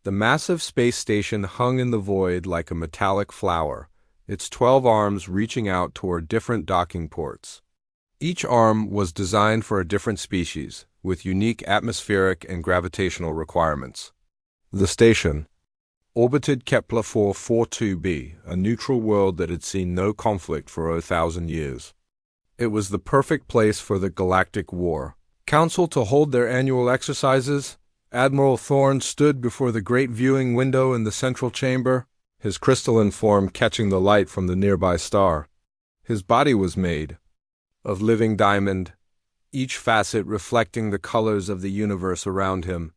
The massive space station hung in the void like a metallic flower, its 12 arms reaching out toward different docking ports. Each arm was designed for a different species, with unique atmospheric and gravitational requirements. The station orbited Kepler 442b, a neutral world that had seen no conflict for 1,000 years. It was the perfect place for the Galactic War Council to hold their annual exercises. Admiral Thorne stood before the great viewing window in the central chamber, his crystalline form catching the light from the nearby star. His body was made of living diamond, each facet reflecting the colors of the universe around him.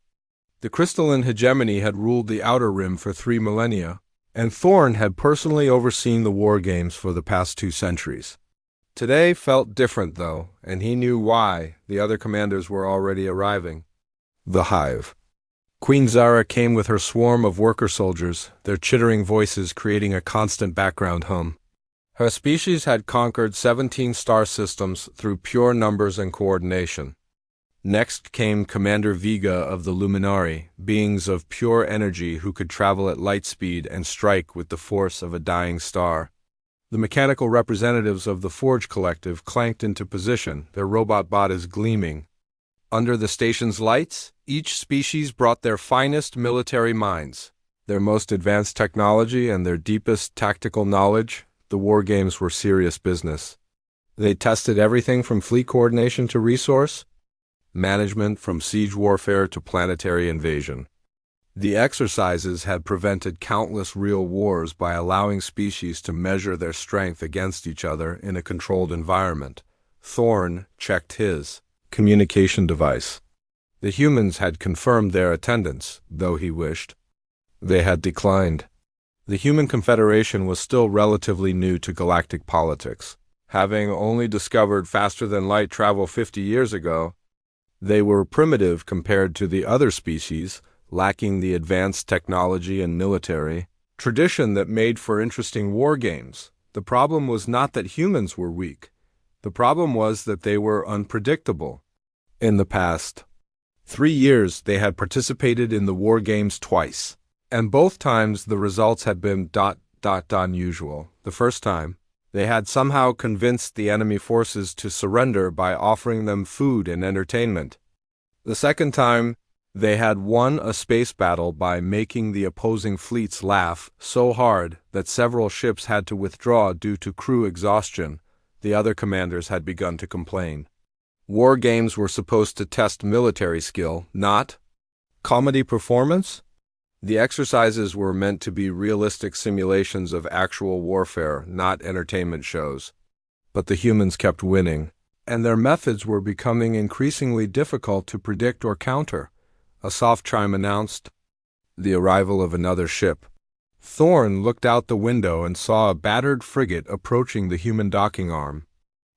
The crystalline hegemony had ruled the outer rim for 3 millennia, and Thorne had personally overseen the war games for the past 2 centuries. Today felt different, though, and he knew why. The other commanders were already arriving. The Hive. Queen Zara came with her swarm of worker soldiers, their chittering voices creating a constant background hum. Her species had conquered 17 star systems through pure numbers and coordination. Next came Commander Vega of the Luminari, beings of pure energy who could travel at light speed and strike with the force of a dying star. The mechanical representatives of the Forge Collective clanked into position, their robot bodies gleaming. Under the station's lights, each species brought their finest military minds, their most advanced technology, and their deepest tactical knowledge. The war games were serious business. They tested everything from fleet coordination to resource management, from siege warfare to planetary invasion. The exercises had prevented countless real wars by allowing species to measure their strength against each other in a controlled environment. Thorne checked his communication device. The humans had confirmed their attendance, though he wished they had declined. The Human Confederation was still relatively new to galactic politics. Having only discovered faster-than-light travel 50 years ago, they were primitive compared to the other species, lacking the advanced technology and military tradition that made for interesting war games. The problem was not that humans were weak. The problem was that they were unpredictable. In the past 3 years, they had participated in the war games twice, and both times the results had been unusual. The first time, they had somehow convinced the enemy forces to surrender by offering them food and entertainment. The second time, they had won a space battle by making the opposing fleets laugh so hard that several ships had to withdraw due to crew exhaustion. The other commanders had begun to complain. War games were supposed to test military skill, not comedy performance. The exercises were meant to be realistic simulations of actual warfare, not entertainment shows. But the humans kept winning, and their methods were becoming increasingly difficult to predict or counter. A soft chime announced the arrival of another ship. Thorne looked out the window and saw a battered frigate approaching the human docking arm.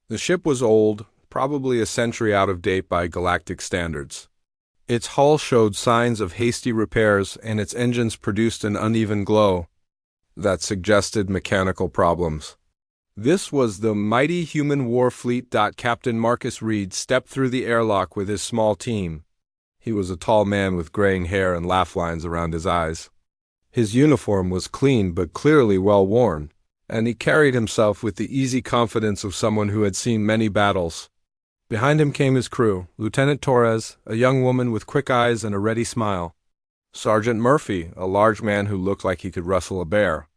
The ship was old, probably a century out of date by galactic standards. Its hull showed signs of hasty repairs, and its engines produced an uneven glow that suggested mechanical problems. This was the mighty human war fleet. Captain Marcus Reed stepped through the airlock with his small team. He was a tall man with graying hair and laugh lines around his eyes. His uniform was clean but clearly well worn, and he carried himself with the easy confidence of someone who had seen many battles. Behind him came his crew, Lieutenant Torres, a young woman with quick eyes and a ready smile, Sergeant Murphy, a large man who looked like he could wrestle a bear,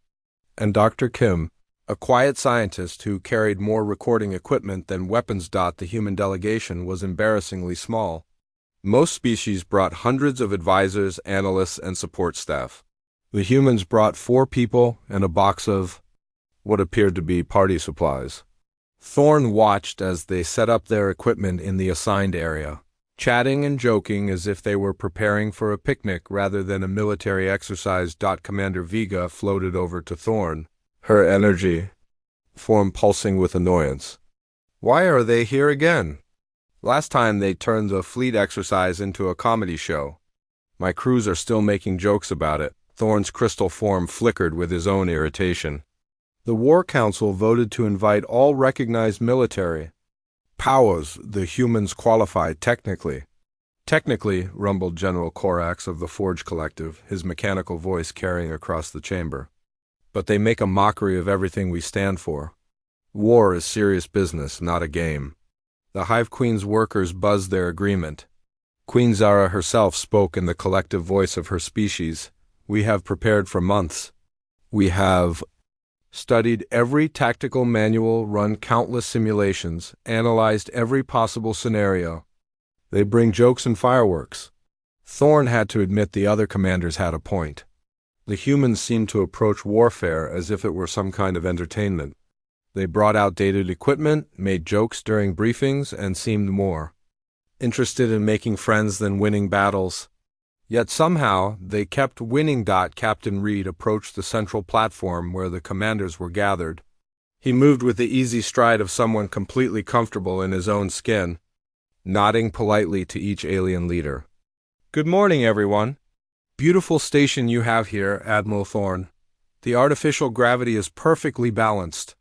and Dr. Kim, a quiet scientist who carried more recording equipment than weapons. The human delegation was embarrassingly small. Most species brought hundreds of advisors, analysts, and support staff. The humans brought 4 people and a box of what appeared to be party supplies. Thorne watched as they set up their equipment in the assigned area, chatting and joking as if they were preparing for a picnic rather than a military exercise. Commander Vega floated over to Thorne, her energy form pulsing with annoyance. Why are they here again? Last time they turned the fleet exercise into a comedy show. My crews are still making jokes about it. Thorne's crystal form flickered with his own irritation. The War Council voted to invite all recognized military powers the humans qualified technically. Technically, rumbled General Korax of the Forge Collective, his mechanical voice carrying across the chamber. But they make a mockery of everything we stand for. War is serious business, not a game. The Hive Queen's workers buzzed their agreement. Queen Zara herself spoke in the collective voice of her species. We have prepared for months. We have studied every tactical manual, run countless simulations, analyzed every possible scenario. They bring jokes and fireworks. Thorn had to admit the other commanders had a point. The humans seemed to approach warfare as if it were some kind of entertainment. They brought outdated equipment, made jokes during briefings, and seemed more interested in making friends than winning battles. Yet somehow, they kept winning. Captain Reed approached the central platform where the commanders were gathered. He moved with the easy stride of someone completely comfortable in his own skin, nodding politely to each alien leader. "Good morning, everyone. Beautiful station you have here, Admiral Thorn. The artificial gravity is perfectly balanced."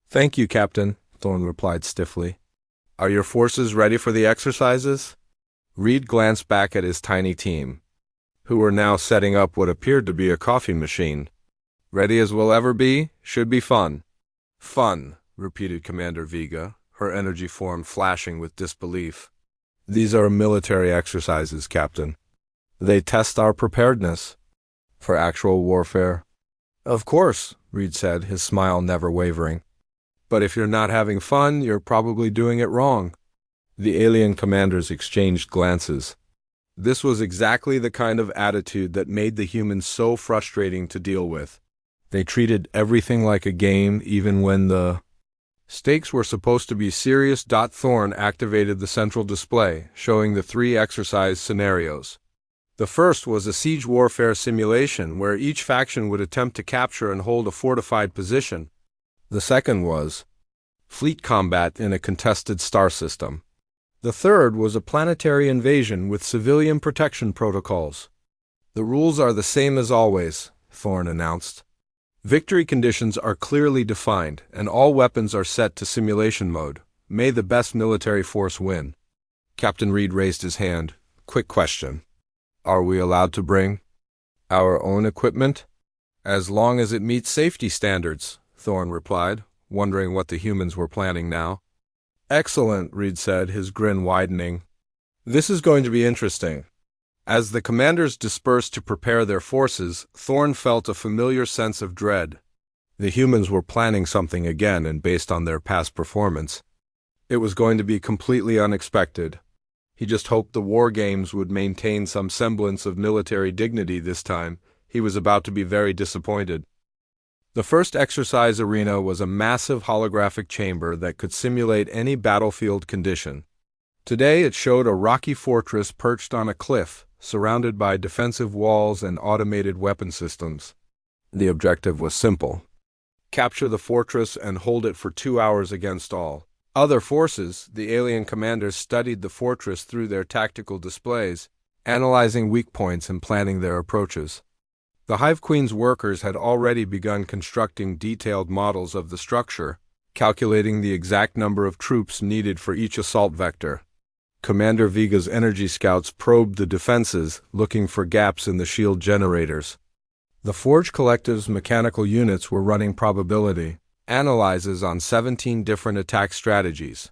"Thank you, Captain," Thorn replied stiffly. "Are your forces ready for the exercises?" Reed glanced back at his tiny team, who were now setting up what appeared to be a coffee machine. "Ready as we'll ever be. Should be fun." "Fun," repeated Commander Vega, her energy form flashing with disbelief. "These are military exercises, Captain. They test our preparedness for actual warfare." "Of course," Reed said, his smile never wavering. "But if you're not having fun, you're probably doing it wrong." The alien commanders exchanged glances. This was exactly the kind of attitude that made the humans so frustrating to deal with. They treated everything like a game, even when the stakes were supposed to be serious. Thorn activated the central display, showing the 3 exercise scenarios. The first was a siege warfare simulation where each faction would attempt to capture and hold a fortified position. The second was fleet combat in a contested star system. The third was a planetary invasion with civilian protection protocols. "The rules are the same as always," Thorn announced. "Victory conditions are clearly defined, and all weapons are set to simulation mode. May the best military force win." Captain Reed raised his hand. "Quick question. Are we allowed to bring our own equipment?" "As long as it meets safety standards," Thorn replied, wondering what the humans were planning now. "Excellent," Reed said, his grin widening. "This is going to be interesting." As the commanders dispersed to prepare their forces, Thorn felt a familiar sense of dread. The humans were planning something again, and based on their past performance, it was going to be completely unexpected. He just hoped the war games would maintain some semblance of military dignity this time. He was about to be very disappointed. The first exercise arena was a massive holographic chamber that could simulate any battlefield condition. Today it showed a rocky fortress perched on a cliff, surrounded by defensive walls and automated weapon systems. The objective was simple: capture the fortress and hold it for 2 hours against all other forces. The alien commanders studied the fortress through their tactical displays, analyzing weak points and planning their approaches. The Hive Queen's workers had already begun constructing detailed models of the structure, calculating the exact number of troops needed for each assault vector. Commander Vega's energy scouts probed the defenses, looking for gaps in the shield generators. The Forge Collective's mechanical units were running probability analyses on 17 different attack strategies.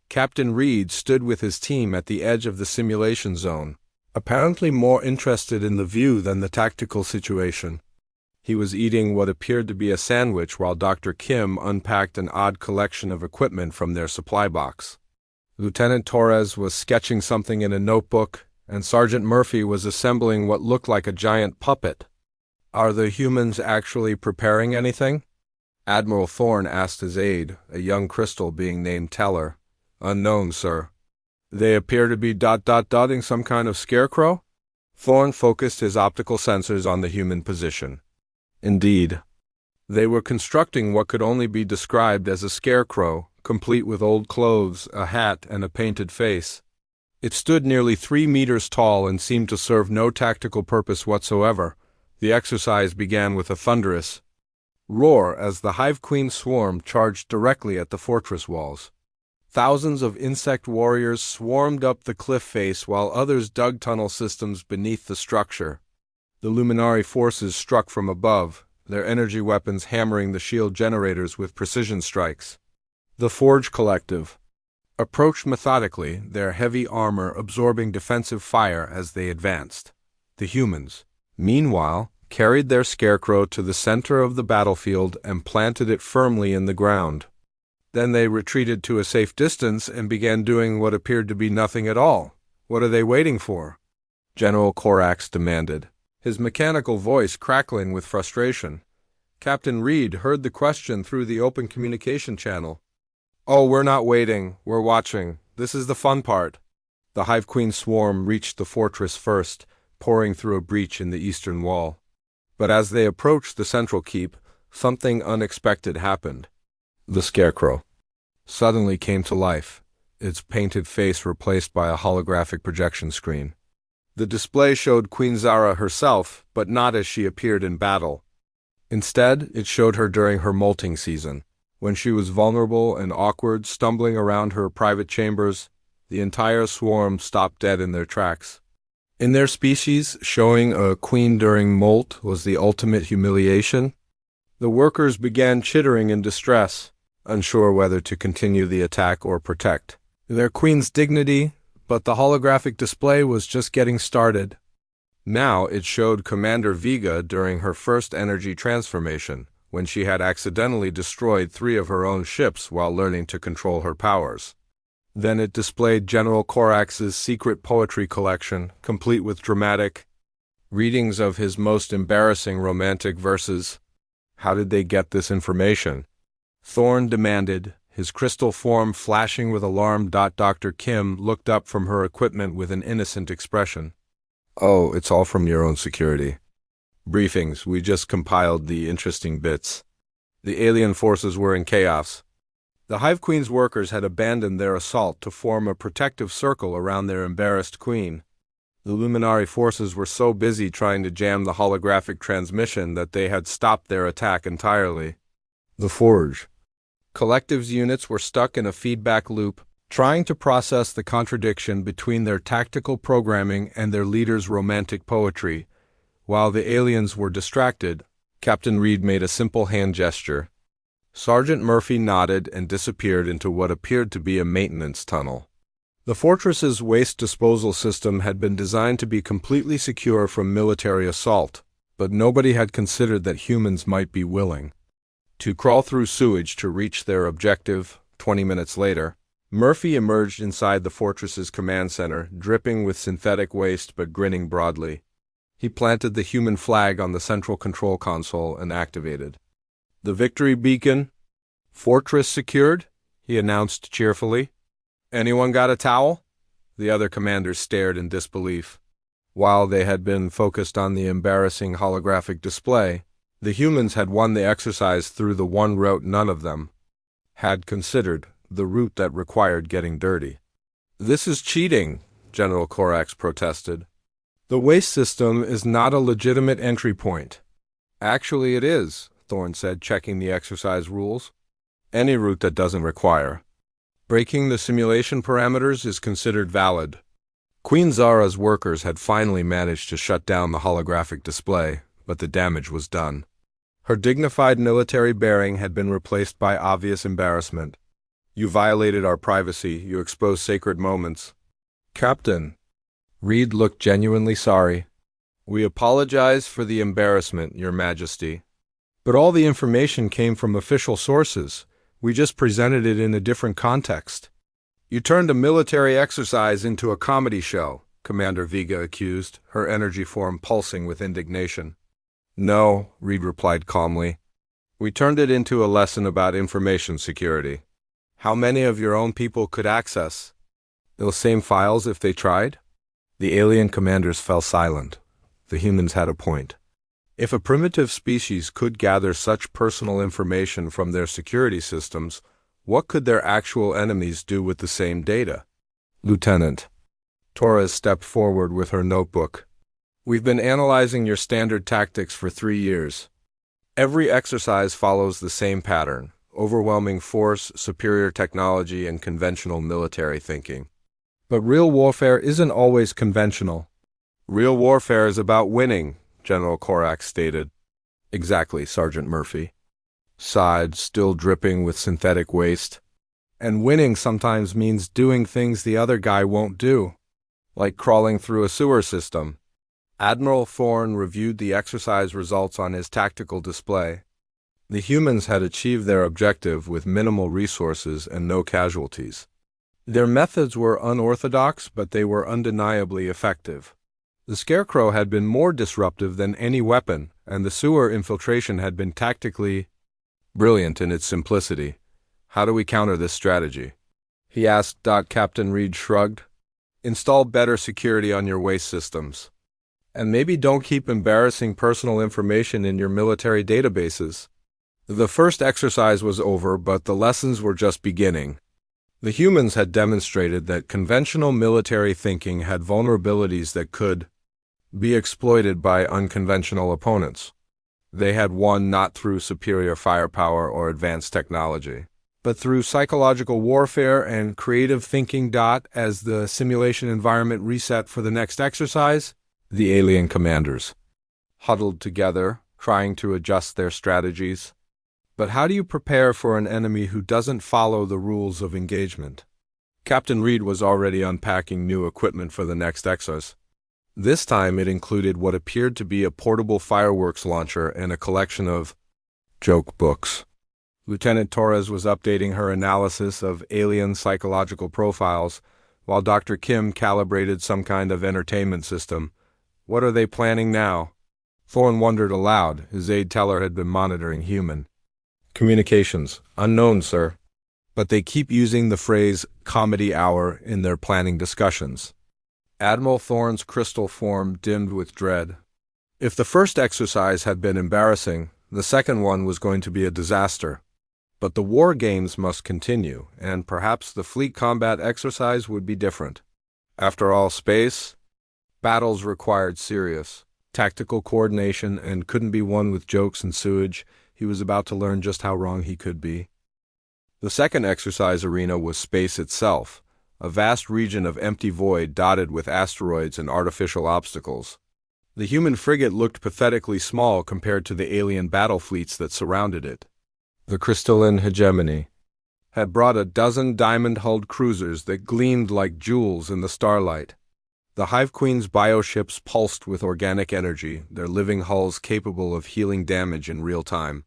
Captain Reed stood with his team at the edge of the simulation zone, apparently more interested in the view than the tactical situation. He was eating what appeared to be a sandwich while Dr. Kim unpacked an odd collection of equipment from their supply box. Lieutenant Torres was sketching something in a notebook, and Sergeant Murphy was assembling what looked like a giant puppet. "Are the humans actually preparing anything?" Admiral Thorn asked his aide, a young crystal being named Teller. "Unknown, sir." "They appear to be dotting some kind of scarecrow?" Thorn focused his optical sensors on the human position. Indeed, they were constructing what could only be described as a scarecrow, complete with old clothes, a hat, and a painted face. It stood nearly 3 meters tall and seemed to serve no tactical purpose whatsoever. The exercise began with a thunderous roar as the Hive Queen swarm charged directly at the fortress walls. Thousands of insect warriors swarmed up the cliff face while others dug tunnel systems beneath the structure. The Luminari forces struck from above, their energy weapons hammering the shield generators with precision strikes. The Forge Collective approached methodically, their heavy armor absorbing defensive fire as they advanced. The humans, meanwhile, carried their scarecrow to the center of the battlefield and planted it firmly in the ground. Then they retreated to a safe distance and began doing what appeared to be nothing at all. "What are they waiting for?" General Corax demanded, his mechanical voice crackling with frustration. Captain Reed heard the question through the open communication channel. "Oh, we're not waiting, we're watching. This is the fun part." The Hive Queen swarm reached the fortress first, pouring through a breach in the eastern wall. But as they approached the central keep, something unexpected happened. The scarecrow suddenly came to life, its painted face replaced by a holographic projection screen. The display showed Queen Zara herself, but not as she appeared in battle. Instead, it showed her during her molting season. When she was vulnerable and awkward, stumbling around her private chambers, the entire swarm stopped dead in their tracks. In their species, showing a queen during molt was the ultimate humiliation. The workers began chittering in distress, unsure whether to continue the attack or protect their queen's dignity, but the holographic display was just getting started. Now it showed Commander Vega during her first energy transformation, when she had accidentally destroyed 3 of her own ships while learning to control her powers. Then it displayed General Corax's secret poetry collection, complete with dramatic readings of his most embarrassing romantic verses. How did they get this information? Thorne demanded, his crystal form flashing with alarm. Dr. Kim looked up from her equipment with an innocent expression. "Oh, it's all from your own security briefings. We just compiled the interesting bits." The alien forces were in chaos. The Hive Queen's workers had abandoned their assault to form a protective circle around their embarrassed queen. The Luminari forces were so busy trying to jam the holographic transmission that they had stopped their attack entirely. The Forge Collective's units were stuck in a feedback loop, trying to process the contradiction between their tactical programming and their leader's romantic poetry. While the aliens were distracted, Captain Reed made a simple hand gesture. Sergeant Murphy nodded and disappeared into what appeared to be a maintenance tunnel. The fortress's waste disposal system had been designed to be completely secure from military assault, but nobody had considered that humans might be willing to crawl through sewage to reach their objective. 20 minutes later, Murphy emerged inside the fortress's command center, dripping with synthetic waste but grinning broadly. He planted the human flag on the central control console and activated the victory beacon. "Fortress secured," he announced cheerfully. "Anyone got a towel?" The other commanders stared in disbelief. While they had been focused on the embarrassing holographic display, the humans had won the exercise through the one route none of them had considered, the route that required getting dirty. "This is cheating," General Corax protested. "The waste system is not a legitimate entry point." "Actually it is," Thorne said, checking the exercise rules. "Any route that doesn't require breaking the simulation parameters is considered valid." Queen Zara's workers had finally managed to shut down the holographic display, but the damage was done. Her dignified military bearing had been replaced by obvious embarrassment. "You violated our privacy. You exposed sacred moments." "Captain." Reed looked genuinely sorry. "We apologize for the embarrassment, Your Majesty. But all the information came from official sources. We just presented it in a different context." "You turned a military exercise into a comedy show," Commander Vega accused, her energy form pulsing with indignation. "No," Reed replied calmly. "We turned it into a lesson about information security. How many of your own people could access those same files if they tried?" The alien commanders fell silent. The humans had a point. If a primitive species could gather such personal information from their security systems, what could their actual enemies do with the same data? "Lieutenant." Torres stepped forward with her notebook. "We've been analyzing your standard tactics for 3 years. Every exercise follows the same pattern: overwhelming force, superior technology, and conventional military thinking. But real warfare isn't always conventional. Real warfare is about winning, General Korak stated. Exactly, Sergeant Murphy sighed, still dripping with synthetic waste. And winning sometimes means doing things the other guy won't do, like crawling through a sewer system. Admiral Thorne reviewed the exercise results on his tactical display. The humans had achieved their objective with minimal resources and no casualties. Their methods were unorthodox, but they were undeniably effective. The Scarecrow had been more disruptive than any weapon, and the sewer infiltration had been tactically brilliant in its simplicity. How do we counter this strategy? He asked. Captain Reed shrugged. Install better security on your waste systems. And maybe don't keep embarrassing personal information in your military databases. The first exercise was over, but the lessons were just beginning. The humans had demonstrated that conventional military thinking had vulnerabilities that could be exploited by unconventional opponents. They had won not through superior firepower or advanced technology, but through psychological warfare and creative thinking. As the simulation environment reset for the next exercise, the alien commanders huddled together, trying to adjust their strategies. But how do you prepare for an enemy who doesn't follow the rules of engagement? Captain Reed was already unpacking new equipment for the next exercise. This time it included what appeared to be a portable fireworks launcher and a collection of joke books. Lieutenant Torres was updating her analysis of alien psychological profiles, while Dr. Kim calibrated some kind of entertainment system. What are they planning now? Thorne wondered aloud. His aide teller had been monitoring human communications. Unknown, sir. But they keep using the phrase comedy hour in their planning discussions. Admiral Thorne's crystal form dimmed with dread. If the first exercise had been embarrassing, the second one was going to be a disaster. But the war games must continue, and perhaps the fleet combat exercise would be different. After all, space battles required serious tactical coordination and couldn't be won with jokes and sewage. He was about to learn just how wrong he could be. The second exercise arena was space itself, a vast region of empty void dotted with asteroids and artificial obstacles. The human frigate looked pathetically small compared to the alien battle fleets that surrounded it. The crystalline hegemony had brought a dozen diamond-hulled cruisers that gleamed like jewels in the starlight. The Hive Queen's bioships pulsed with organic energy, their living hulls capable of healing damage in real time.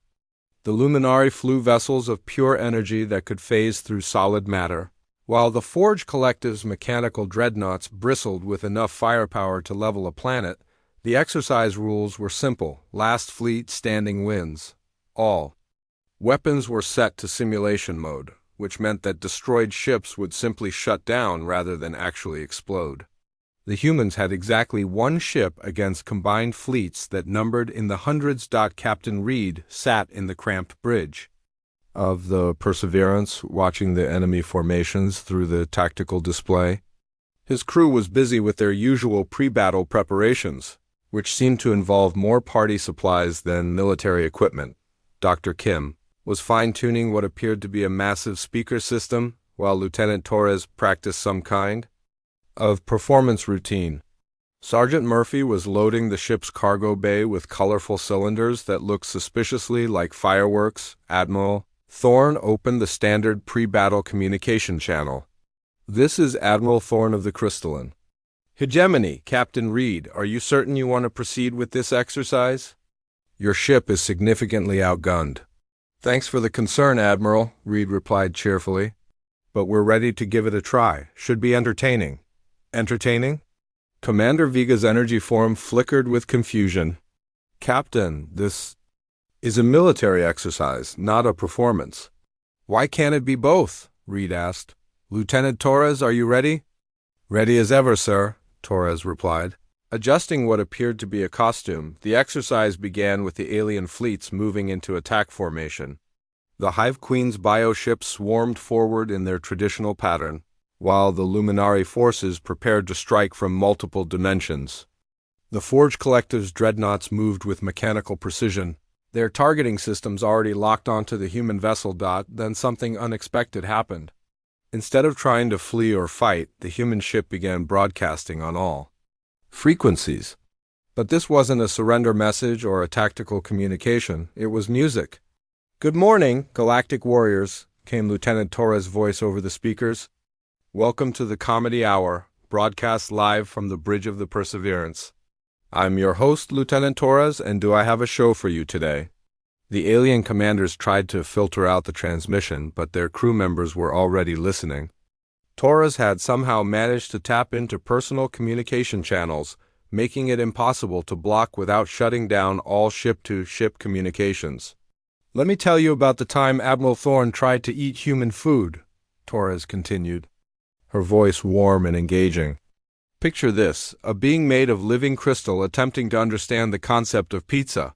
The Luminari flew vessels of pure energy that could phase through solid matter, while the Forge Collective's mechanical dreadnoughts bristled with enough firepower to level a planet. The exercise rules were simple: last fleet standing wins. All weapons were set to simulation mode, which meant that destroyed ships would simply shut down rather than actually explode. The humans had exactly one ship against combined fleets that numbered in the hundreds. Captain Reed sat in the cramped bridge of the Perseverance, watching the enemy formations through the tactical display. His crew was busy with their usual pre-battle preparations, which seemed to involve more party supplies than military equipment. Dr. Kim was fine-tuning what appeared to be a massive speaker system, while Lieutenant Torres practiced some kind of performance routine. Sergeant Murphy was loading the ship's cargo bay with colorful cylinders that looked suspiciously like fireworks. Admiral Thorne opened the standard pre-battle communication channel. This is Admiral Thorne of the Crystalline Hegemony. Captain Reed, are you certain you want to proceed with this exercise? Your ship is significantly outgunned. Thanks for the concern, Admiral, Reed replied cheerfully. But we're ready to give it a try. Should be entertaining. Entertaining? Commander Viga's energy form flickered with confusion. Captain, this is a military exercise, not a performance. Why can't it be both? Reed asked. Lieutenant Torres, are you ready? Ready as ever, sir, Torres replied. Adjusting what appeared to be a costume, the exercise began with the alien fleets moving into attack formation. The Hive Queen's bioships swarmed forward in their traditional pattern, while the Luminari forces prepared to strike from multiple dimensions. The Forge Collective's dreadnoughts moved with mechanical precision, Their targeting systems already locked onto the human vessel. Then something unexpected happened. Instead of trying to flee or fight, the human ship began broadcasting on all frequencies. But this wasn't a surrender message or a tactical communication, it was music. "Good morning, Galactic Warriors," came Lieutenant Torres' voice over the speakers. "Welcome to the Comedy Hour, broadcast live from the Bridge of the Perseverance. I'm your host, Lieutenant Torres, and do I have a show for you today?" The alien commanders tried to filter out the transmission, but their crew members were already listening. Torres had somehow managed to tap into personal communication channels, making it impossible to block without shutting down all ship-to-ship communications. "Let me tell you about the time Admiral Thorne tried to eat human food," Torres continued, her voice warm and engaging. "Picture this, a being made of living crystal attempting to understand the concept of pizza."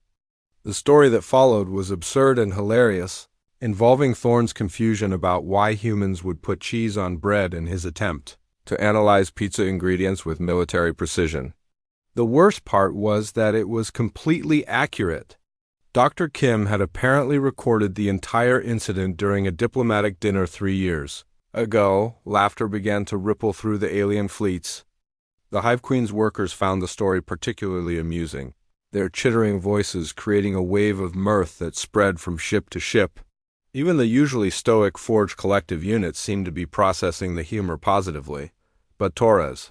The story that followed was absurd and hilarious, involving Thorne's confusion about why humans would put cheese on bread in his attempt to analyze pizza ingredients with military precision. The worst part was that it was completely accurate. Dr. Kim had apparently recorded the entire incident during a diplomatic dinner 3 years ago. Laughter began to ripple through the alien fleets. The Hive Queen's workers found the story particularly amusing, their chittering voices creating a wave of mirth that spread from ship to ship. Even the usually stoic Forge Collective units seemed to be processing the humor positively. But Torres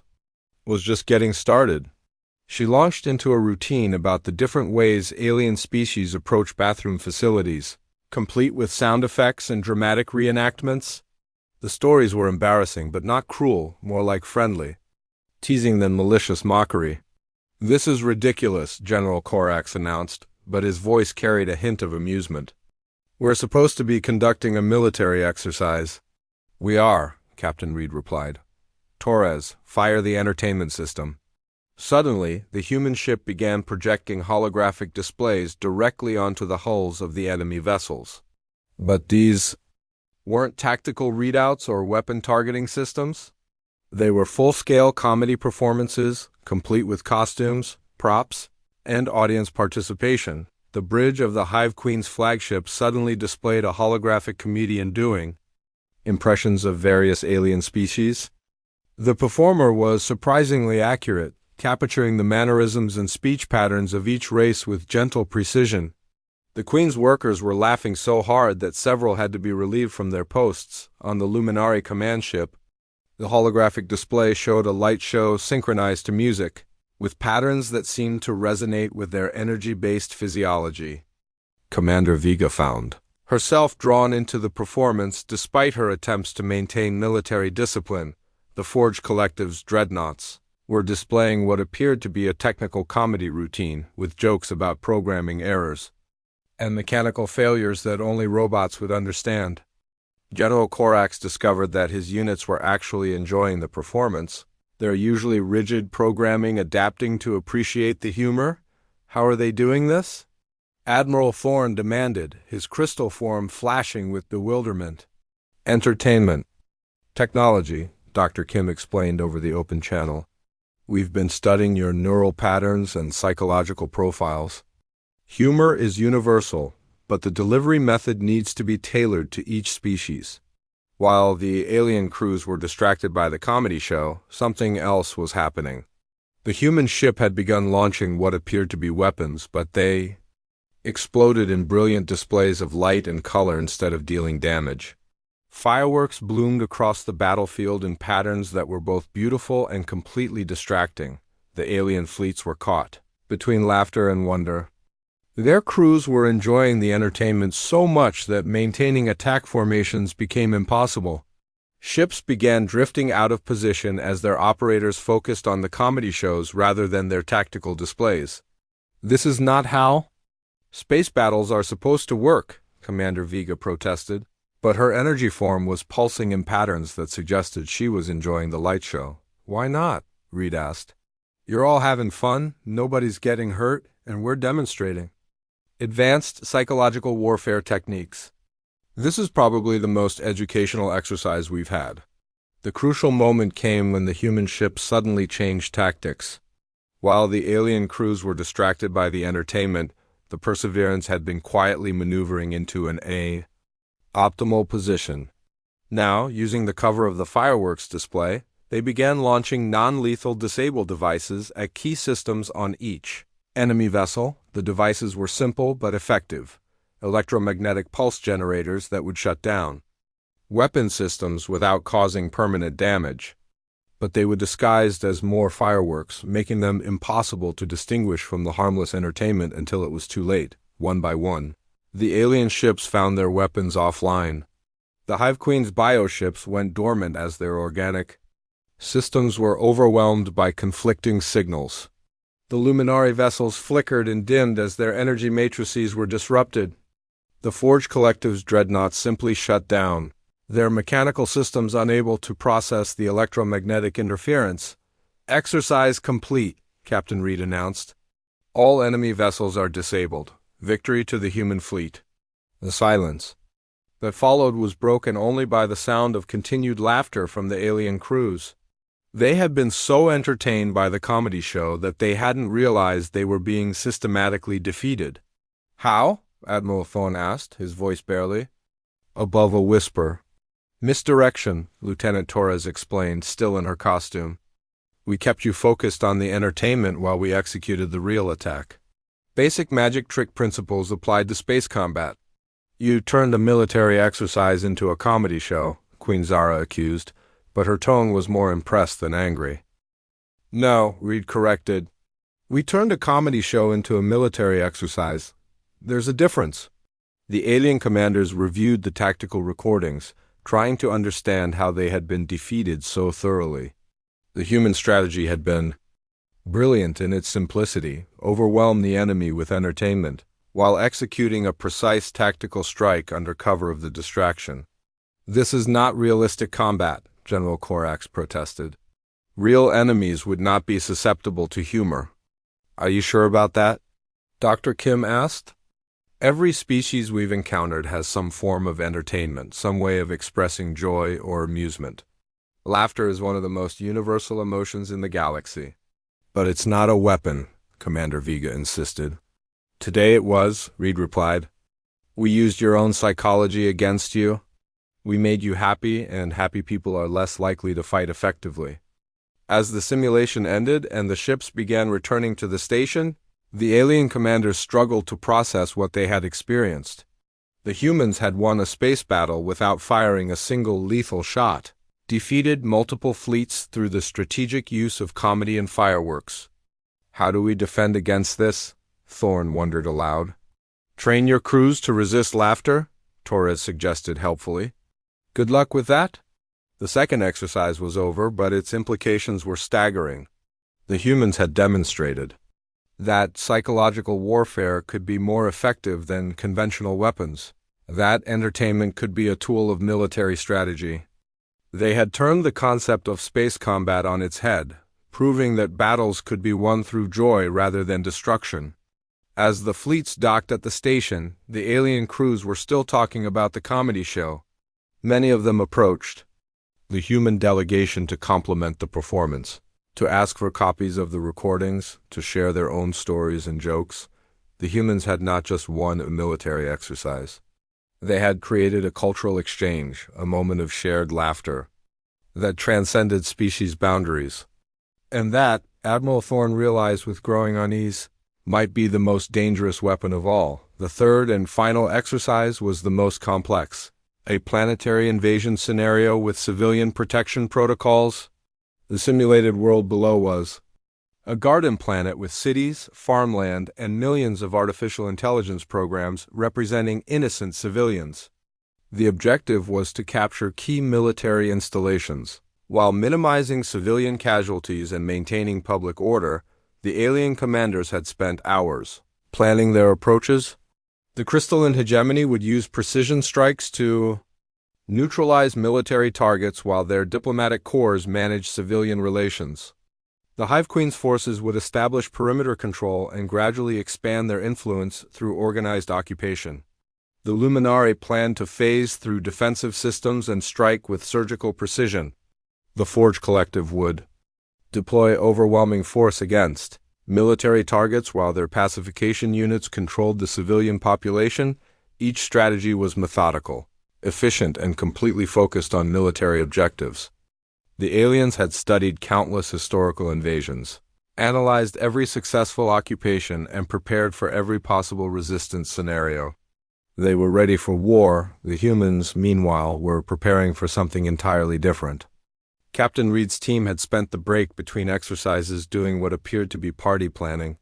was just getting started. She launched into a routine about the different ways alien species approach bathroom facilities, complete with sound effects and dramatic reenactments. The stories were embarrassing, but not cruel, more like friendly, teasing than malicious mockery. "This is ridiculous," General Corax announced, but his voice carried a hint of amusement. "We're supposed to be conducting a military exercise." "We are," Captain Reed replied. "Torres, fire the entertainment system." Suddenly, the human ship began projecting holographic displays directly onto the hulls of the enemy vessels. But these weren't tactical readouts or weapon targeting systems. They were full-scale comedy performances, complete with costumes, props, and audience participation. The bridge of the Hive Queen's flagship suddenly displayed a holographic comedian doing impressions of various alien species. The performer was surprisingly accurate, capturing the mannerisms and speech patterns of each race with gentle precision. The Queen's workers were laughing so hard that several had to be relieved from their posts on the Luminari command ship. The holographic display showed a light show synchronized to music, with patterns that seemed to resonate with their energy-based physiology. Commander Vega found herself drawn into the performance despite her attempts to maintain military discipline. The Forge Collective's dreadnoughts were displaying what appeared to be a technical comedy routine, with jokes about programming errors and mechanical failures that only robots would understand. General Corax discovered that his units were actually enjoying the performance, their usually rigid programming adapting to appreciate the humor. "How are they doing this?" Admiral Thorne demanded, his crystal form flashing with bewilderment. "Entertainment. Technology," Dr. Kim explained over the open channel. "We've been studying your neural patterns and psychological profiles. Humor is universal, but the delivery method needs to be tailored to each species." While the alien crews were distracted by the comedy show, something else was happening. The human ship had begun launching what appeared to be weapons, but they exploded in brilliant displays of light and color instead of dealing damage. Fireworks bloomed across the battlefield in patterns that were both beautiful and completely distracting. The alien fleets were caught between laughter and wonder. Their crews were enjoying the entertainment so much that maintaining attack formations became impossible. Ships began drifting out of position as their operators focused on the comedy shows rather than their tactical displays. "This is not how space battles are supposed to work," Commander Vega protested, but her energy form was pulsing in patterns that suggested she was enjoying the light show. "Why not?" Reed asked. "You're all having fun, nobody's getting hurt, and we're demonstrating advanced psychological warfare techniques. This is probably the most educational exercise we've had." The crucial moment came when the human ship suddenly changed tactics. While the alien crews were distracted by the entertainment, the Perseverance had been quietly maneuvering into an optimal position. Now, using the cover of the fireworks display, they began launching non-lethal disable devices at key systems on each enemy vessel. The devices were simple but effective: electromagnetic pulse generators that would shut down weapon systems without causing permanent damage. But they were disguised as more fireworks, making them impossible to distinguish from the harmless entertainment until it was too late. One by one, the alien ships found their weapons offline. The Hive Queen's bioships went dormant as their organic systems were overwhelmed by conflicting signals. The Luminari vessels flickered and dimmed as their energy matrices were disrupted. The Forge Collective's dreadnoughts simply shut down, their mechanical systems unable to process the electromagnetic interference. "Exercise complete," Captain Reed announced. "All enemy vessels are disabled. Victory to the human fleet." The silence that followed was broken only by the sound of continued laughter from the alien crews. They had been so entertained by the comedy show that they hadn't realized they were being systematically defeated. "How?" Admiral Thorne asked, his voice barely above a whisper. "Misdirection," Lieutenant Torres explained, still in her costume. "We kept you focused on the entertainment while we executed the real attack. Basic magic trick principles applied to space combat." "You turned a military exercise into a comedy show," Queen Zara accused, but her tone was more impressed than angry. "No," Reed corrected. "We turned a comedy show into a military exercise. There's a difference." The alien commanders reviewed the tactical recordings, trying to understand how they had been defeated so thoroughly. The human strategy had been brilliant in its simplicity: overwhelm the enemy with entertainment, while executing a precise tactical strike under cover of the distraction. "This is not realistic combat," General Corax protested. "Real enemies would not be susceptible to humor." "Are you sure about that?" Dr. Kim asked. "Every species we've encountered has some form of entertainment, some way of expressing joy or amusement. Laughter is one of the most universal emotions in the galaxy." "But it's not a weapon," Commander Vega insisted. "Today it was," Reed replied. "We used your own psychology against you. We made you happy, and happy people are less likely to fight effectively." As the simulation ended and the ships began returning to the station, the alien commanders struggled to process what they had experienced. The humans had won a space battle without firing a single lethal shot, defeated multiple fleets through the strategic use of comedy and fireworks. "How do we defend against this?" Thorne wondered aloud. "Train your crews to resist laughter," Torres suggested helpfully. "Good luck with that." The second exercise was over, but its implications were staggering. The humans had demonstrated that psychological warfare could be more effective than conventional weapons. That entertainment could be a tool of military strategy. They had turned the concept of space combat on its head, proving that battles could be won through joy rather than destruction. As the fleets docked at the station, the alien crews were still talking about the comedy show. Many of them approached the human delegation to compliment the performance, to ask for copies of the recordings, to share their own stories and jokes. The humans had not just won a military exercise. They had created a cultural exchange, a moment of shared laughter that transcended species boundaries. And that, Admiral Thorne realized with growing unease, might be the most dangerous weapon of all. The third and final exercise was the most complex: a planetary invasion scenario with civilian protection protocols. The simulated world below was a garden planet with cities, farmland, and millions of artificial intelligence programs representing innocent civilians. The objective was to capture key military installations. While minimizing civilian casualties and maintaining public order, the alien commanders had spent hours planning their approaches. The crystalline hegemony would use precision strikes to neutralize military targets while their diplomatic corps managed civilian relations. The Hive Queen's forces would establish perimeter control and gradually expand their influence through organized occupation. The Luminari planned to phase through defensive systems and strike with surgical precision. The Forge Collective would deploy overwhelming force against Military targets while their pacification units controlled the civilian population. Each strategy was methodical, efficient, and completely focused on military objectives. The aliens had studied countless historical invasions, analyzed every successful occupation, and prepared for every possible resistance scenario. They were ready for war. The humans, meanwhile, were preparing for something entirely different. Captain Reed's team had spent the break between exercises doing what appeared to be party planning.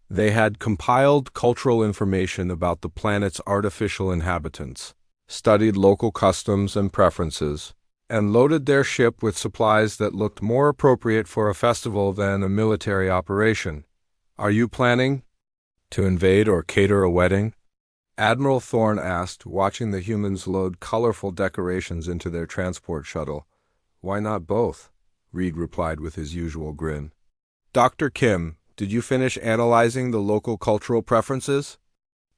They had compiled cultural information about the planet's artificial inhabitants, studied local customs and preferences, and loaded their ship with supplies that looked more appropriate for a festival than a military operation. "Are you planning to invade or cater a wedding?" Admiral Thorne asked, watching the humans load colorful decorations into their transport shuttle. "Why not both?" Reed replied with his usual grin. "Dr. Kim, did you finish analyzing the local cultural preferences?"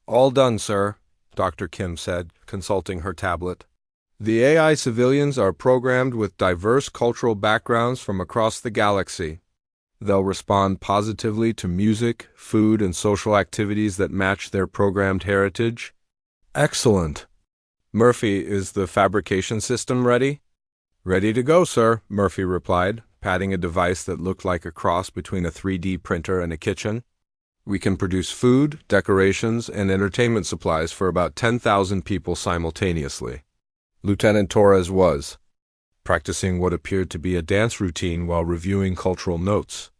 "All done, sir," Dr. Kim said, consulting her tablet. "The AI civilians are programmed with diverse cultural backgrounds from across the galaxy. They'll respond positively to music, food, and social activities that match their programmed heritage." "Excellent. Murphy, is the fabrication system ready?" "Ready to go, sir," Murphy replied, patting a device that looked like a cross between a 3D printer and a kitchen. "We can produce food, decorations, and entertainment supplies for about 10,000 people simultaneously." Lieutenant Torres was practicing what appeared to be a dance routine while reviewing cultural notes.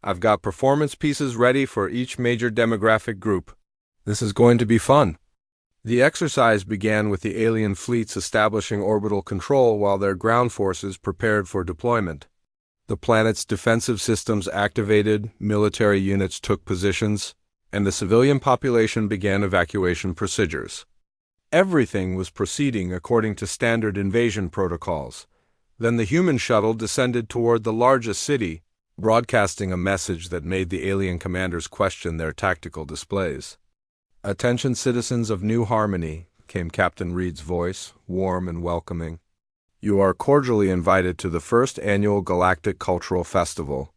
"I've got performance pieces ready for each major demographic group. This is going to be fun." The exercise began with the alien fleets establishing orbital control while their ground forces prepared for deployment. The planet's defensive systems activated, military units took positions, and the civilian population began evacuation procedures. Everything was proceeding according to standard invasion protocols. Then the human shuttle descended toward the largest city, broadcasting a message that made the alien commanders question their tactical displays. "Attention citizens of New Harmony," came Captain Reed's voice, warm and welcoming. "You are cordially invited to the first annual Galactic Cultural Festival.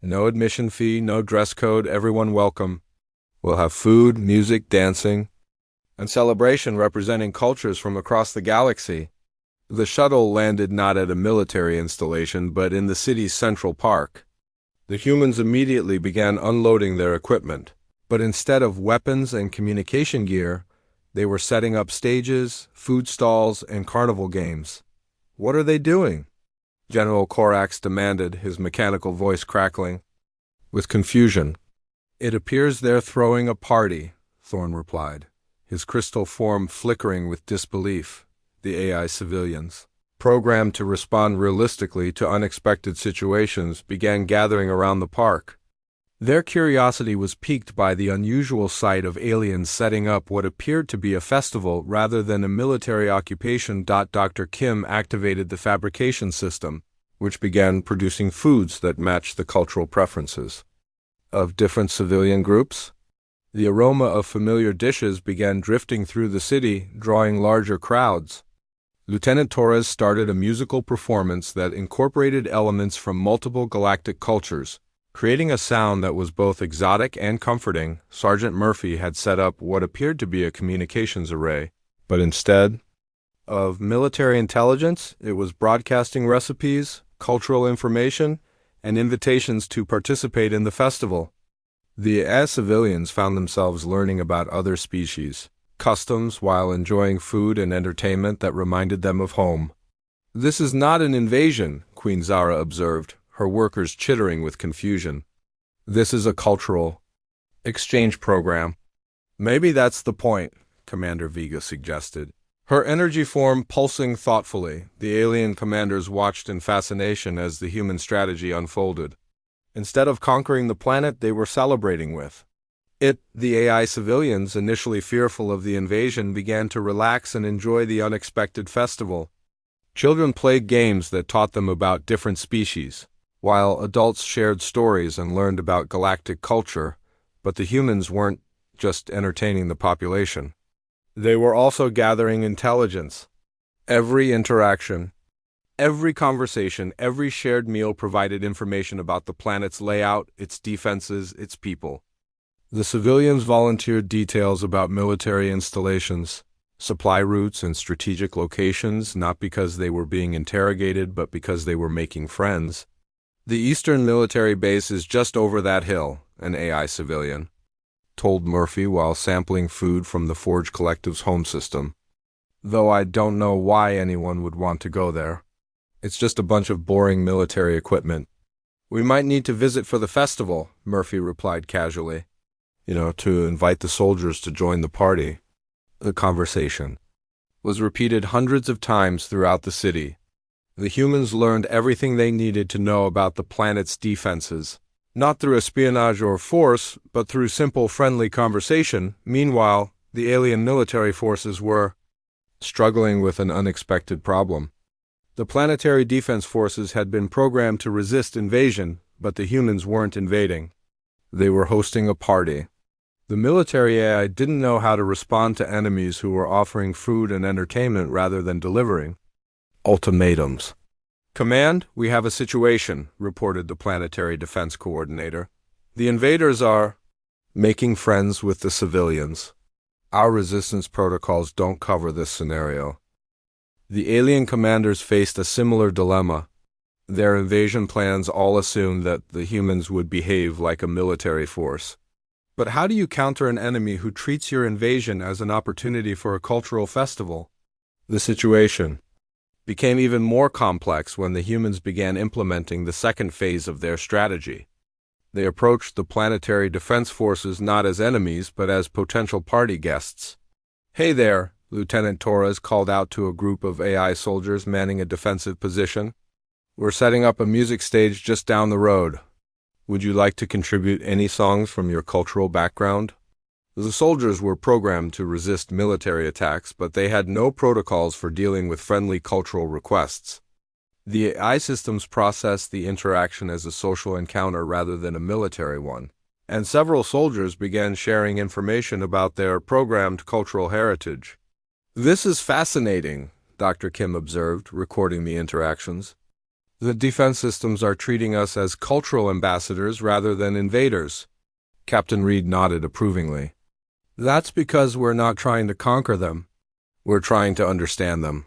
No admission fee, no dress code, everyone welcome. We'll have food, music, dancing, and celebration representing cultures from across the galaxy." The shuttle landed not at a military installation, but in the city's central park. The humans immediately began unloading their equipment, but instead of weapons and communication gear, they were setting up stages, food stalls, and carnival games. "What are they doing?" General Korax demanded, his mechanical voice crackling with confusion. "It appears they're throwing a party," Thorne replied, his crystal form flickering with disbelief. The AI civilians, programmed to respond realistically to unexpected situations, began gathering around the park. Their curiosity was piqued by the unusual sight of aliens setting up what appeared to be a festival rather than a military occupation. Dr. Kim activated the fabrication system, which began producing foods that matched the cultural preferences of different civilian groups. The aroma of familiar dishes began drifting through the city, drawing larger crowds. Lieutenant Torres started a musical performance that incorporated elements from multiple galactic cultures, creating a sound that was both exotic and comforting. Sergeant Murphy had set up what appeared to be a communications array, but instead of military intelligence, it was broadcasting recipes, cultural information, and invitations to participate in the festival. The civilians found themselves learning about other species, customs, while enjoying food and entertainment that reminded them of home. "This is not an invasion," Queen Zara observed, her workers chittering with confusion. "This is a cultural exchange program." "Maybe that's the point," Commander Vega suggested, her energy form pulsing thoughtfully. The alien commanders watched in fascination as the human strategy unfolded. Instead of conquering the planet, they were celebrating with it. The AI civilians, initially fearful of the invasion, began to relax and enjoy the unexpected festival. Children played games that taught them about different species, while adults shared stories and learned about galactic culture. But the humans weren't just entertaining the population. They were also gathering intelligence. Every interaction, Every conversation, every shared meal provided information about the planet's layout, its defenses, its people. The civilians volunteered details about military installations, supply routes, and strategic locations, not because they were being interrogated, but because they were making friends. The Eastern military base is just over that hill, an AI civilian told Murphy while sampling food from the Forge Collective's home system. Though I don't know why anyone would want to go there. It's just a bunch of boring military equipment. We might need to visit for the festival, Murphy replied casually. To invite the soldiers to join the party. The conversation was repeated hundreds of times throughout the city. The humans learned everything they needed to know about the planet's defenses, not through espionage or force, but through simple, friendly conversation. Meanwhile, the alien military forces were struggling with an unexpected problem. The planetary defense forces had been programmed to resist invasion, but the humans weren't invading. They were hosting a party. The military AI didn't know how to respond to enemies who were offering food and entertainment rather than delivering ultimatums. "Command, we have a situation," reported the planetary defense coordinator. "The invaders are making friends with the civilians. Our resistance protocols don't cover this scenario." The alien commanders faced a similar dilemma. Their invasion plans all assumed that the humans would behave like a military force. But how do you counter an enemy who treats your invasion as an opportunity for a cultural festival? The situation became even more complex when the humans began implementing the second phase of their strategy. They approached the planetary defense forces not as enemies, but as potential party guests. "Hey there," Lieutenant Torres called out to a group of AI soldiers manning a defensive position. "We're setting up a music stage just down the road. Would you like to contribute any songs from your cultural background?" The soldiers were programmed to resist military attacks, but they had no protocols for dealing with friendly cultural requests. The AI systems processed the interaction as a social encounter rather than a military one, and several soldiers began sharing information about their programmed cultural heritage. "This is fascinating," Dr. Kim observed, recording the interactions. "The defense systems are treating us as cultural ambassadors rather than invaders." Captain Reed nodded approvingly. "That's because we're not trying to conquer them. We're trying to understand them.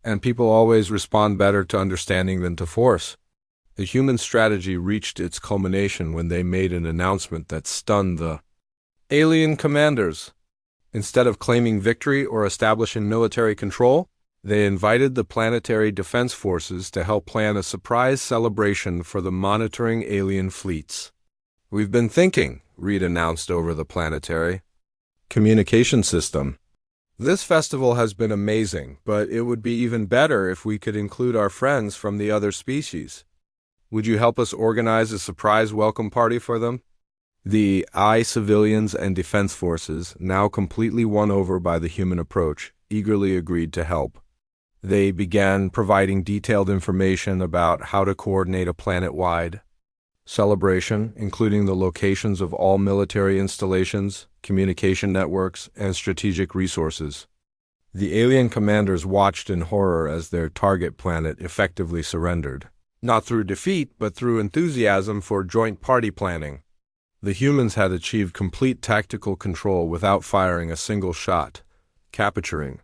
And people always respond better to understanding than to force." The human strategy reached its culmination when they made an announcement that stunned the alien commanders. Instead of claiming victory or establishing military control, they invited the planetary defense forces to help plan a surprise celebration for the monitoring alien fleets. "We've been thinking," Reed announced over the planetary communication system. "This festival has been amazing, but it would be even better if we could include our friends from the other species. Would you help us organize a surprise welcome party for them?" The AI civilians and defense forces, now completely won over by the human approach, eagerly agreed to help. They began providing detailed information about how to coordinate a planet-wide celebration, including the locations of all military installations, communication networks, and strategic resources. The alien commanders watched in horror as their target planet effectively surrendered, not through defeat, but through enthusiasm for joint party planning. The humans had achieved complete tactical control without firing a single shot, capturing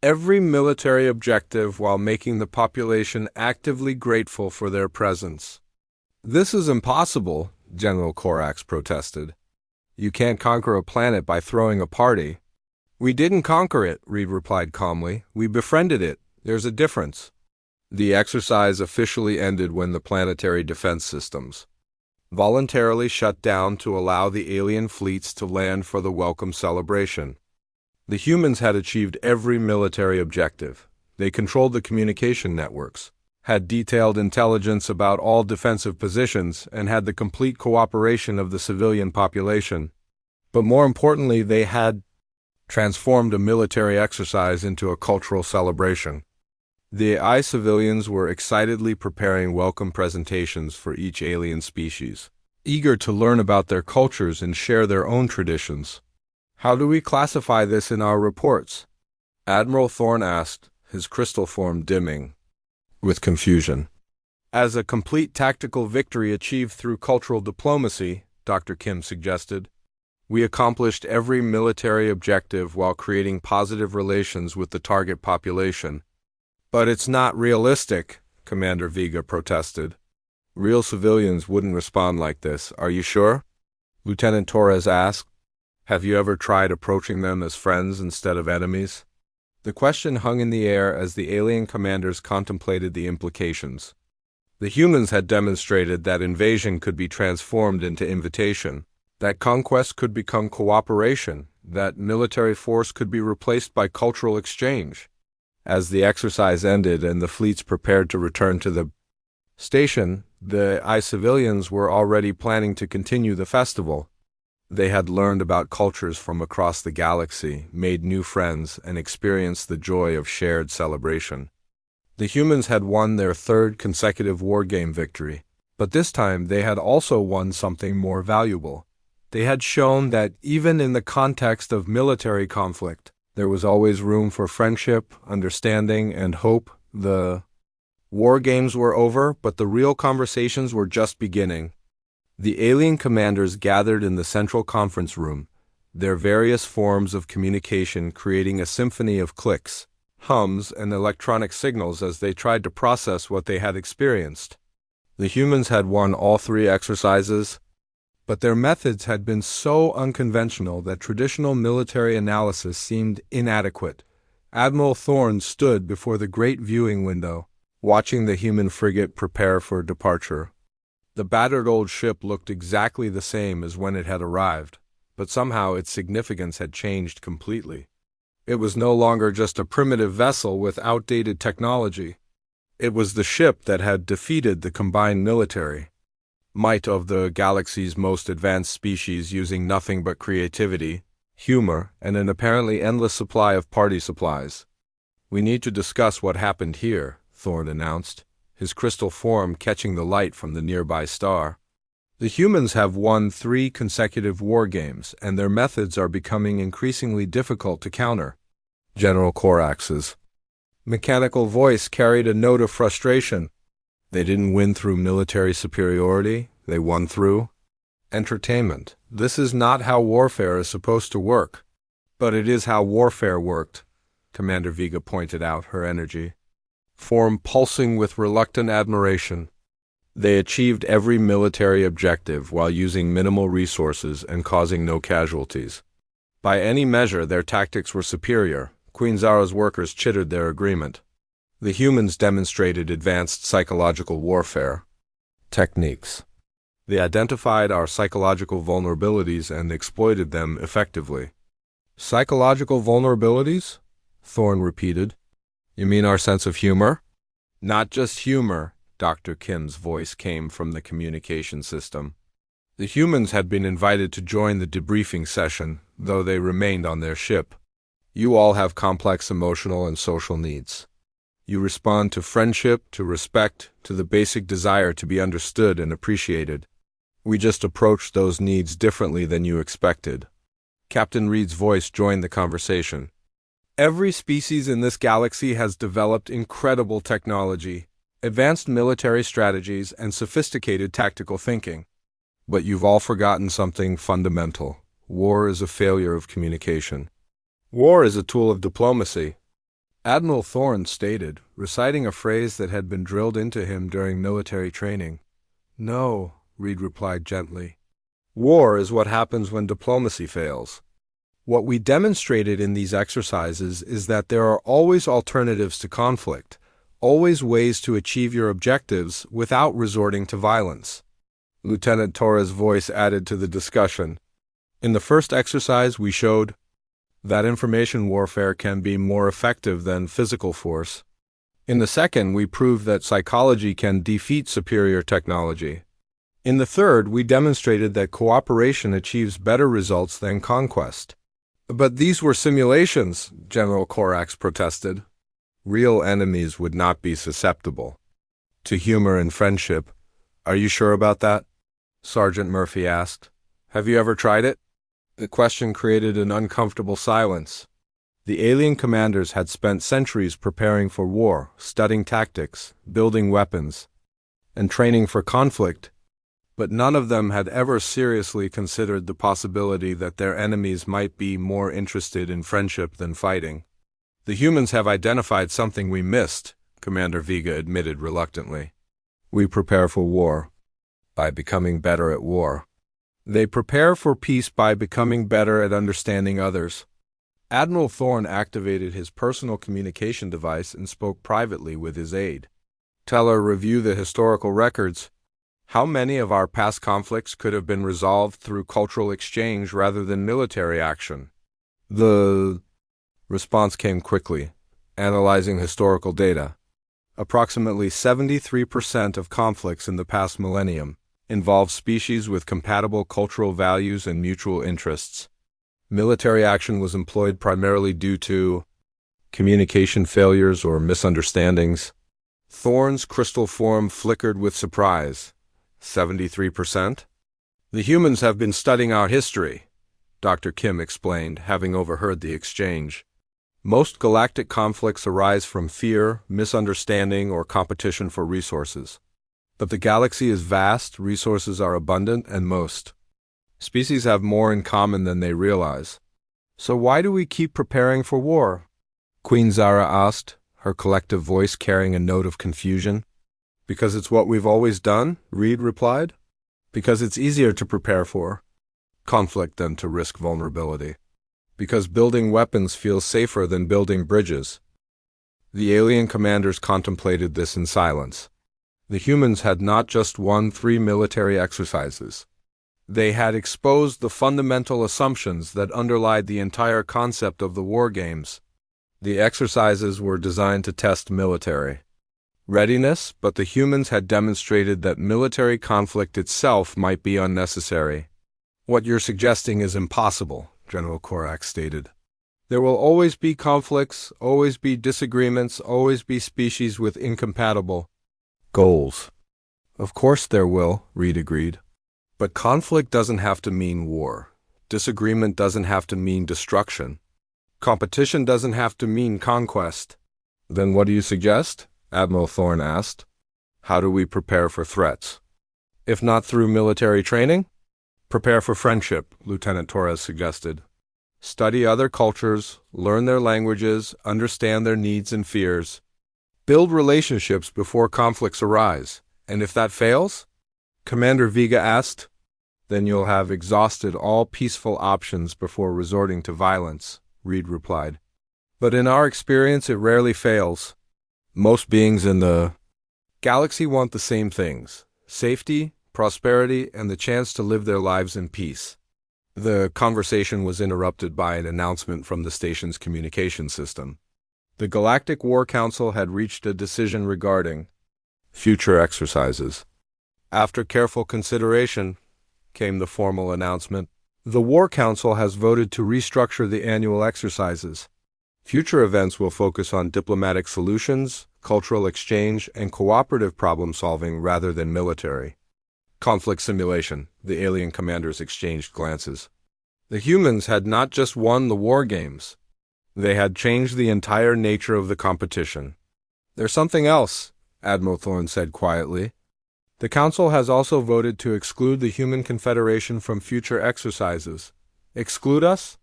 every military objective while making the population actively grateful for their presence. "This is impossible," General Korax protested. "You can't conquer a planet by throwing a party." "We didn't conquer it," Reed replied calmly. "We befriended it. There's a difference." The exercise officially ended when the planetary defense systems voluntarily shut down to allow the alien fleets to land for the welcome celebration. The humans had achieved every military objective. They controlled the communication networks, had detailed intelligence about all defensive positions, and had the complete cooperation of the civilian population. But more importantly, they had transformed a military exercise into a cultural celebration. The AI civilians were excitedly preparing welcome presentations for each alien species, eager to learn about their cultures and share their own traditions. "How do we classify this in our reports?" Admiral Thorne asked, his crystal form dimming. with confusion. As a complete tactical victory achieved through cultural diplomacy, Dr. Kim suggested, we accomplished every military objective while creating positive relations with the target population. But it's not realistic, Commander Vega protested. Real civilians wouldn't respond like this, are you sure? Lieutenant Torres asked. Have you ever tried approaching them as friends instead of enemies? The question hung in the air as the alien commanders contemplated the implications. The humans had demonstrated that invasion could be transformed into invitation, that conquest could become cooperation, that military force could be replaced by cultural exchange. As the exercise ended and the fleets prepared to return to the station, the civilians were already planning to continue the festival. They had learned about cultures from across the galaxy, made new friends, and experienced the joy of shared celebration. The humans had won their third consecutive wargame victory, but this time they had also won something more valuable. They had shown that even in the context of military conflict, there was always room for friendship, understanding, and hope. The war games were over, but the real conversations were just beginning. The alien commanders gathered in the central conference room, their various forms of communication creating a symphony of clicks, hums, and electronic signals as they tried to process what they had experienced. The humans had won all three exercises, but their methods had been so unconventional that traditional military analysis seemed inadequate. Admiral Thorne stood before the great viewing window, watching the human frigate prepare for departure. The battered old ship looked exactly the same as when it had arrived, but somehow its significance had changed completely. It was no longer just a primitive vessel with outdated technology. It was the ship that had defeated the combined military might of the galaxy's most advanced species, using nothing but creativity, humor, and an apparently endless supply of party supplies. We need to discuss what happened here, Thorne announced, his crystal form catching the light from the nearby star. The humans have won 3 consecutive war games, and their methods are becoming increasingly difficult to counter. General Corax's mechanical voice carried a note of frustration. They didn't win through military superiority, they won through entertainment. This is not how warfare is supposed to work. But it is how warfare worked, Commander Vega pointed out, her energy form pulsing with reluctant admiration. They achieved every military objective while using minimal resources and causing no casualties. By any measure, their tactics were superior. Queen Zara's workers chittered their agreement. The humans demonstrated advanced psychological warfare techniques. They identified our psychological vulnerabilities and exploited them effectively. Psychological vulnerabilities? Thorne repeated. You mean our sense of humor? Not just humor, Dr. Kim's voice came from the communication system. The humans had been invited to join the debriefing session, though they remained on their ship. You all have complex emotional and social needs. You respond to friendship, to respect, to the basic desire to be understood and appreciated. We just approached those needs differently than you expected. Captain Reed's voice joined the conversation. Every species in this galaxy has developed incredible technology, advanced military strategies, and sophisticated tactical thinking. But you've all forgotten something fundamental. War is a failure of communication. War is a tool of diplomacy. Admiral Thorne stated, reciting a phrase that had been drilled into him during military training. No, Reed replied gently. War is what happens when diplomacy fails. What we demonstrated in these exercises is that there are always alternatives to conflict, always ways to achieve your objectives without resorting to violence. Lieutenant Torres' voice added to the discussion. In the first exercise, we showed that information warfare can be more effective than physical force. In the second, we proved that psychology can defeat superior technology. In the third, we demonstrated that cooperation achieves better results than conquest. But these were simulations, General Corax protested. Real enemies would not be susceptible to humor and friendship. Are you sure about that? Sergeant Murphy asked. Have you ever tried it? The question created an uncomfortable silence. The alien commanders had spent centuries preparing for war, studying tactics, building weapons, and training for conflict, but none of them had ever seriously considered the possibility that their enemies might be more interested in friendship than fighting. "The humans have identified something we missed," Commander Vega admitted reluctantly. "We prepare for war by becoming better at war. They prepare for peace by becoming better at understanding others." Admiral Thorne activated his personal communication device and spoke privately with his aide. "Tell her, review the historical records. How many of our past conflicts could have been resolved through cultural exchange rather than military action?" The response came quickly, analyzing historical data. Approximately 73% of conflicts in the past millennium involved species with compatible cultural values and mutual interests. Military action was employed primarily due to communication failures or misunderstandings. Thorne's crystal form flickered with surprise. 73%? "The humans have been studying our history," Dr. Kim explained, having overheard the exchange. "Most galactic conflicts arise from fear, misunderstanding, or competition for resources. But the galaxy is vast, resources are abundant, and most species have more in common than they realize. So why do we keep preparing for war?" Queen Zara asked, her collective voice carrying a note of confusion. "Because it's what we've always done," Reed replied. "Because it's easier to prepare for conflict than to risk vulnerability. Because building weapons feels safer than building bridges." The alien commanders contemplated this in silence. The humans had not just won 3 military exercises. They had exposed the fundamental assumptions that underlied the entire concept of the war games. The exercises were designed to test military readiness, but the humans had demonstrated that military conflict itself might be unnecessary. "What you're suggesting is impossible," General Korak stated. "There will always be conflicts, always be disagreements, always be species with incompatible goals." "Of course there will," Reed agreed. "But conflict doesn't have to mean war. Disagreement doesn't have to mean destruction. Competition doesn't have to mean conquest." "Then what do you suggest?" Admiral Thorne asked. "How do we prepare for threats? If not through military training?" "Prepare for friendship," Lieutenant Torres suggested. "Study other cultures, learn their languages, understand their needs and fears. Build relationships before conflicts arise. And if that fails?" Commander Vega asked. "Then you'll have exhausted all peaceful options before resorting to violence," Reed replied. "But in our experience, it rarely fails. Most beings in the galaxy want the same things: safety, prosperity, and the chance to live their lives in peace." The conversation was interrupted by an announcement from the station's communication system. The Galactic War Council had reached a decision regarding future exercises. "After careful consideration," came the formal announcement, "the War Council has voted to restructure the annual exercises. Future events will focus on diplomatic solutions, cultural exchange, and cooperative problem-solving rather than military conflict simulation." The alien commanders exchanged glances. The humans had not just won the war games. They had changed the entire nature of the competition. "There's something else," Admiral Thorne said quietly. "The Council has also voted to exclude the Human Confederation from future exercises." "Exclude us?"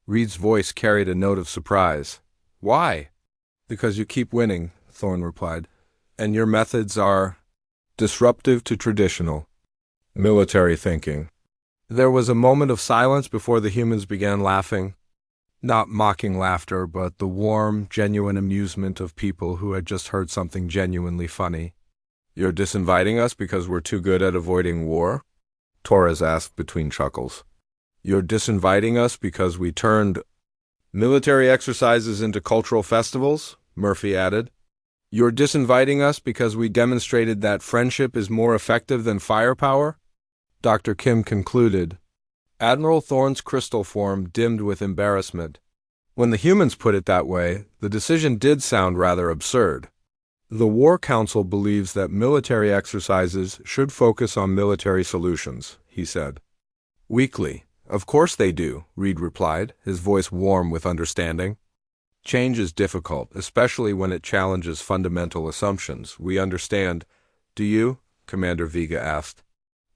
Reed's voice carried a note of surprise. "Why?" "Because you keep winning," Thorne replied. "And your methods are disruptive to traditional military thinking." There was a moment of silence before the humans began laughing. Not mocking laughter, but the warm, genuine amusement of people who had just heard something genuinely funny. "You're disinviting us because we're too good at avoiding war?" Torres asked between chuckles. "You're disinviting us because we turned military exercises into cultural festivals?" Murphy added. "You're disinviting us because we demonstrated that friendship is more effective than firepower?" Dr. Kim concluded. Admiral Thorne's crystal form dimmed with embarrassment. When the humans put it that way, the decision did sound rather absurd. "The War Council believes that military exercises should focus on military solutions," he said. "Weakly. Of course they do," Reed replied, his voice warm with understanding. Change is difficult, especially when it challenges fundamental assumptions. We understand. Do you? Commander Vega asked.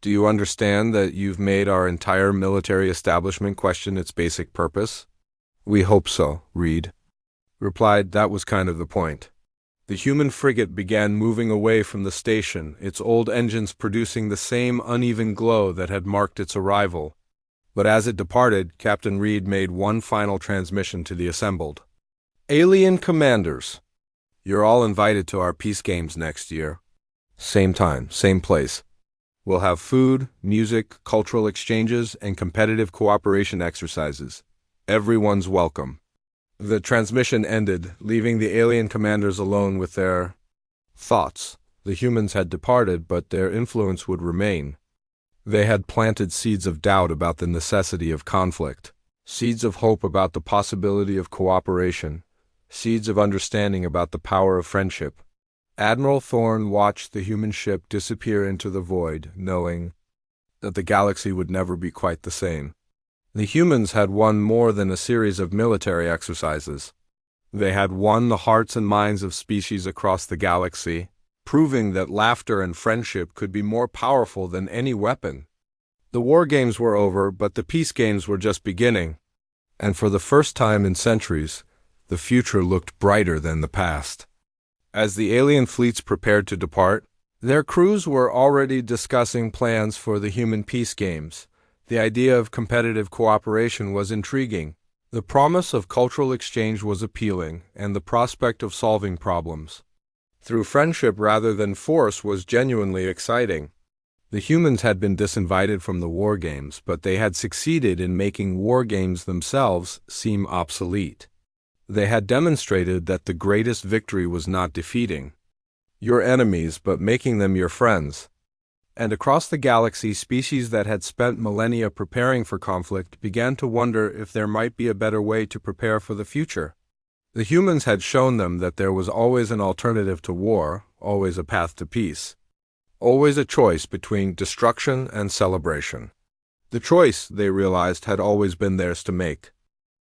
Do you understand that you've made our entire military establishment question its basic purpose? We hope so, Reed replied. That was kind of the point. The human frigate began moving away from the station, its old engines producing the same uneven glow that had marked its arrival. But as it departed, Captain Reed made one final transmission to the assembled alien commanders. You're all invited to our peace games next year. Same time, same place. We'll have food, music, cultural exchanges, and competitive cooperation exercises. Everyone's welcome. The transmission ended, leaving the alien commanders alone with their thoughts. The humans had departed, but their influence would remain. They had planted seeds of doubt about the necessity of conflict, seeds of hope about the possibility of cooperation, seeds of understanding about the power of friendship. Admiral Thorne watched the human ship disappear into the void, knowing that the galaxy would never be quite the same. The humans had won more than a series of military exercises. They had won the hearts and minds of species across the galaxy, proving that laughter and friendship could be more powerful than any weapon. The war games were over, but the peace games were just beginning. And for the first time in centuries, the future looked brighter than the past. As the alien fleets prepared to depart, their crews were already discussing plans for the human peace games. The idea of competitive cooperation was intriguing. The promise of cultural exchange was appealing, and the prospect of solving problems through friendship rather than force was genuinely exciting. The humans had been disinvited from the war games, but they had succeeded in making war games themselves seem obsolete. They had demonstrated that the greatest victory was not defeating your enemies, but making them your friends. And across the galaxy, species that had spent millennia preparing for conflict began to wonder if there might be a better way to prepare for the future. The humans had shown them that there was always an alternative to war, always a path to peace, always a choice between destruction and celebration. The choice, they realized, had always been theirs to make.